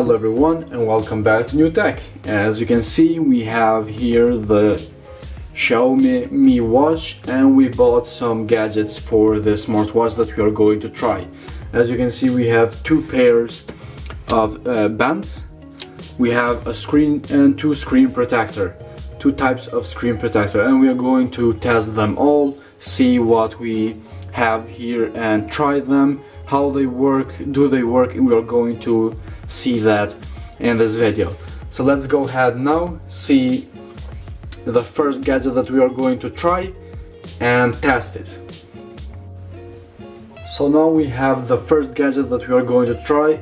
Hello everyone and welcome back to New Tech. As you can see, we have here the Xiaomi Mi Watch and we bought some gadgets for the smartwatch that we are going to try. As you can see, we have two pairs of bands. We have a screen and two types of screen protector, and we are going to test them all, see what we have here and try them, how they work, do they work. We are going to see that in this video. So let's go ahead now, see the first gadget that we are going to try and test it. So now we have the first gadget that we are going to try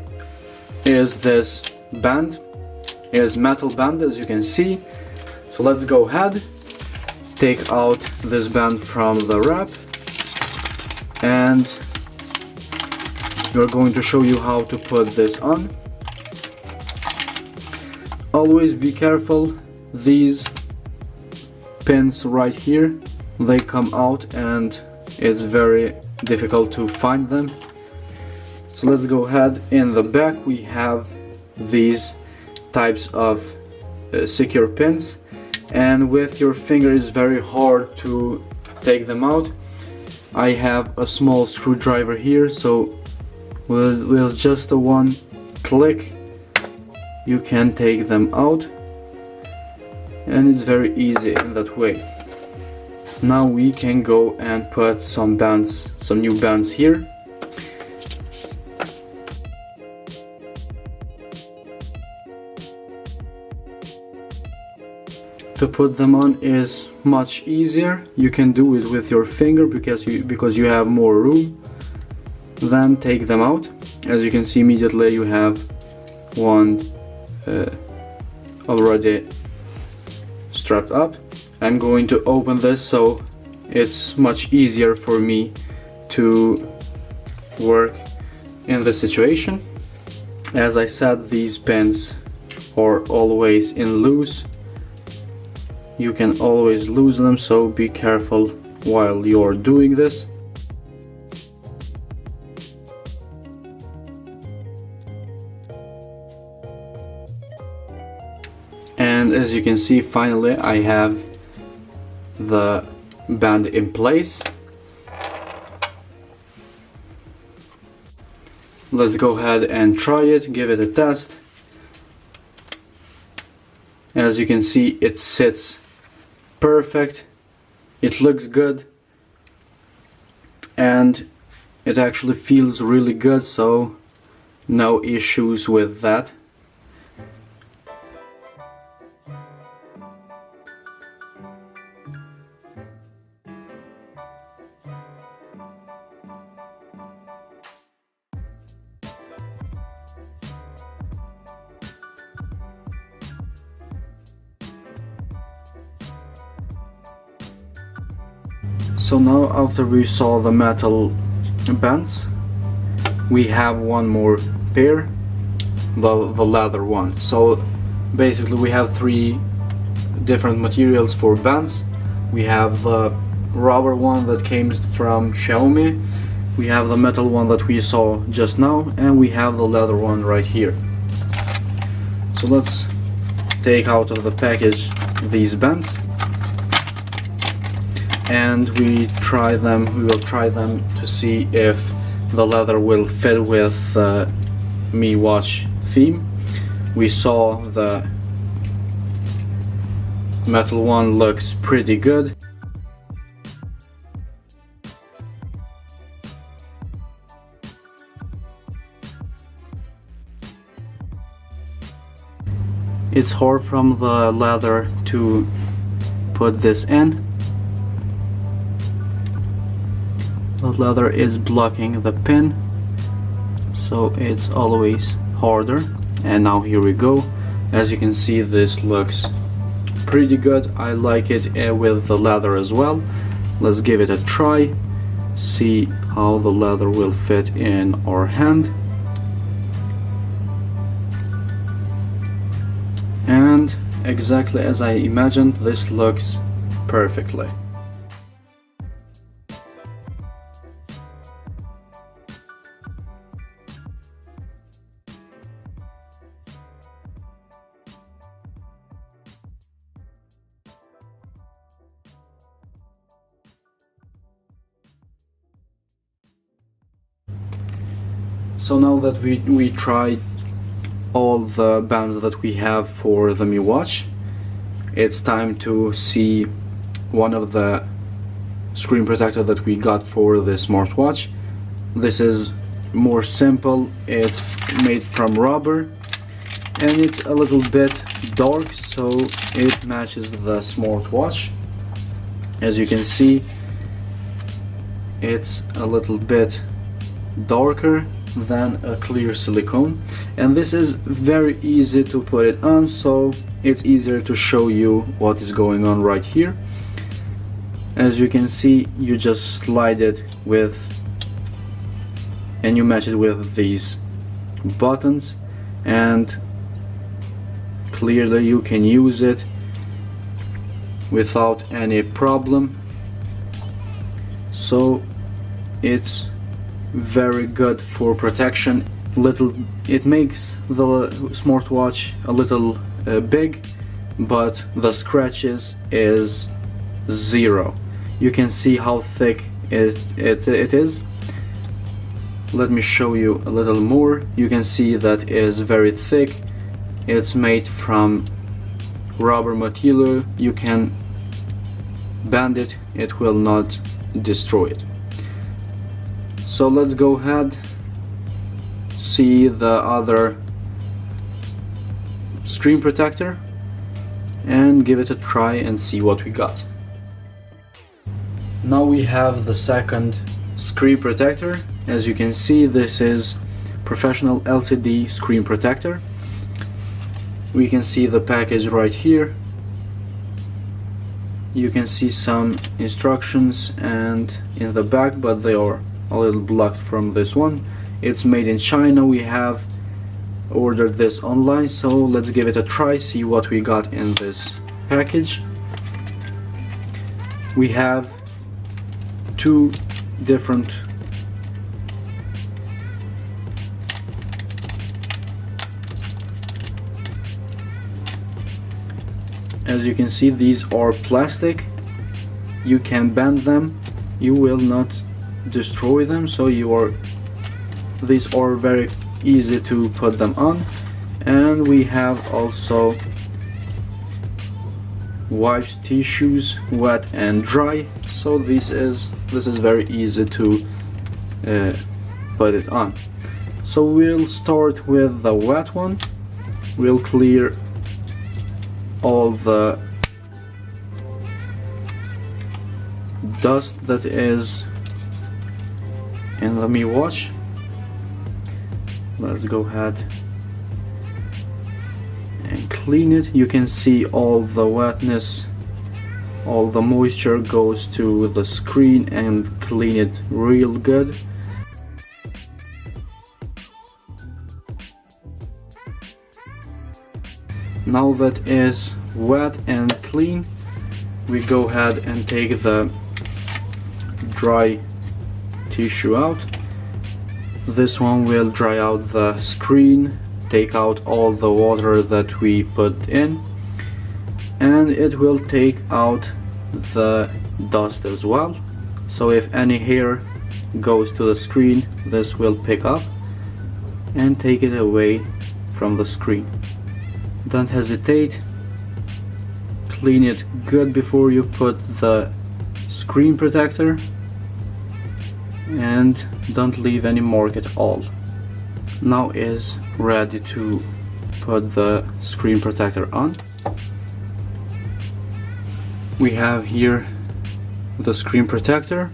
is this band. It is metal band, as you can see. So let's go ahead, take out this band from the wrap, and we're going to show you how to put this on. Always be careful, these pins right here, they come out and it's very difficult to find them. So let's go ahead. In the back we have these types of secure pins, and with your finger it's very hard to take them out. I have a small screwdriver here, so with just a one click you can take them out, and it's very easy in that way. Now we can go and put some new bands here. To put them on is much easier. You can do it with your finger because you have more room. Then take them out. As you can see, immediately you have one already strapped up. I'm going to open this so it's much easier for me to work in this situation. As I said, these pins are always in loose. You can always lose them, so be careful while you're doing this. And as you can see, finally I have the band in place. Let's go ahead and try it, give it a test. As you can see, it sits perfect, it looks good, and it actually feels really good, so no issues with that. So now, after we saw the metal bands, we have one more pair, the leather one. So basically we have three different materials for bands. We have the rubber one that came from Xiaomi, we have the metal one that we saw just now, and we have the leather one right here. So let's take out of the package these bands, and we will try them to see if the leather will fit with the Mi Watch theme. We saw the metal one looks pretty good. It's hard from the leather to put this in. The leather is blocking the pin, so it's always harder. And now here we go. As you can see, this looks pretty good. I like it with the leather as well. Let's give it a try, see how the leather will fit in our hand. And exactly as I imagined, this looks perfectly. So now that we tried all the bands that we have for the Mi Watch, it's time to see one of the screen protector that we got for the smartwatch. This is more simple. It's made from rubber and it's a little bit dark, so it matches the smartwatch. As you can see, it's a little bit darker than a clear silicone, and this is very easy to put it on, so it's easier to show you what is going on right here. As you can see, you just slide it with and you match it with these buttons, and clearly you can use it without any problem. So it's very good for protection. It makes the smartwatch a little big, but the scratches is zero. You can see how thick it is. Let me show you a little more. You can see that is very thick. It's made from rubber material. You can bend it, it will not destroy it. So let's go ahead, see the other screen protector and give it a try and see what we got. Now we have the second screen protector. As you can see, this is professional LCD screen protector. We can see the package right here. You can see some instructions and in the back, but they are a little blocked from this one. It's made in China. We have ordered this online, so let's give it a try, see what we got in this package. We have two different as you can see, these are plastic. You can bend them, you will not destroy them, so these are very easy to put them on. And we have also wipes, tissues, wet and dry, so this is very easy to put it on. So we'll start with the wet one. We'll clear all the dust that is in the Mi Watch. Let's go ahead and clean it. You can see all the wetness, all the moisture goes to the screen, and clean it real good. Now that is wet and clean, we go ahead and take the dry tissue out. This one will dry out the screen, take out all the water that we put in, and it will take out the dust as well. So if any hair goes to the screen, this will pick up and take it away from the screen. Don't hesitate, clean it good before you put the screen protector, and don't leave any mark at all. Now is ready to put the screen protector on. We have here the screen protector.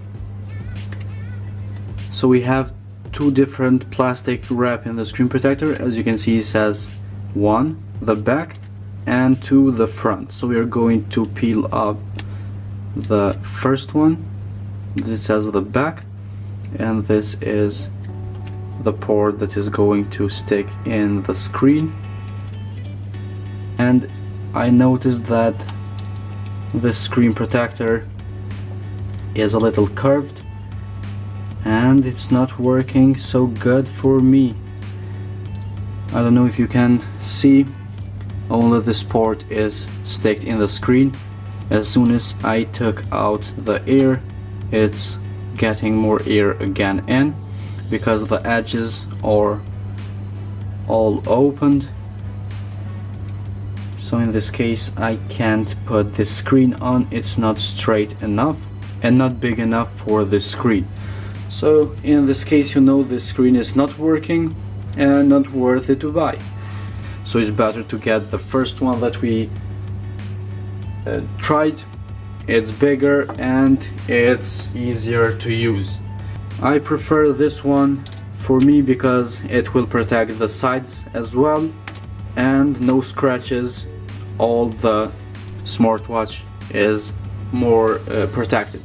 So we have two different plastic wrap in the screen protector. As you can see, it says 1 the back and 2 the front. So we are going to peel up the first one. This has the back, and this is the part that is going to stick in the screen. And I noticed that this screen protector is a little curved and it's not working so good for me. I don't know if you can see, only this part is stuck in the screen. As soon as I took out the air, it's getting more air again in, because the edges are all opened. So in this case I can't put this screen on, it's not straight enough and not big enough for this screen. So in this case, you know, this screen is not working and not worth it to buy. So it's better to get the first one that we tried. It's bigger and it's easier to use. I prefer this one for me because it will protect the sides as well and no scratches. All the smartwatch is more protected.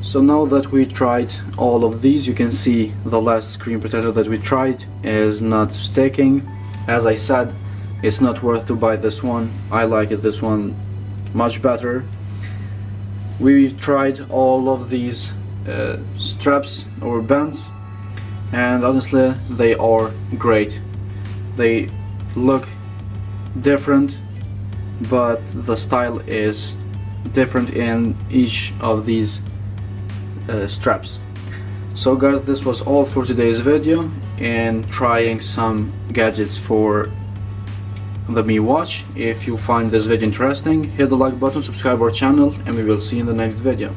So now that we tried all of these, you can see the last screen protector that we tried is not sticking. As I said, it's not worth to buy this one. I like this one much better. We tried all of these straps or bands, and honestly they are great. They look different, but the style is different in each of these straps. So guys, this was all for today's video in trying some gadgets for the Mi Watch. If you find this video interesting, hit the like button, subscribe our channel, and we will see you in the next video.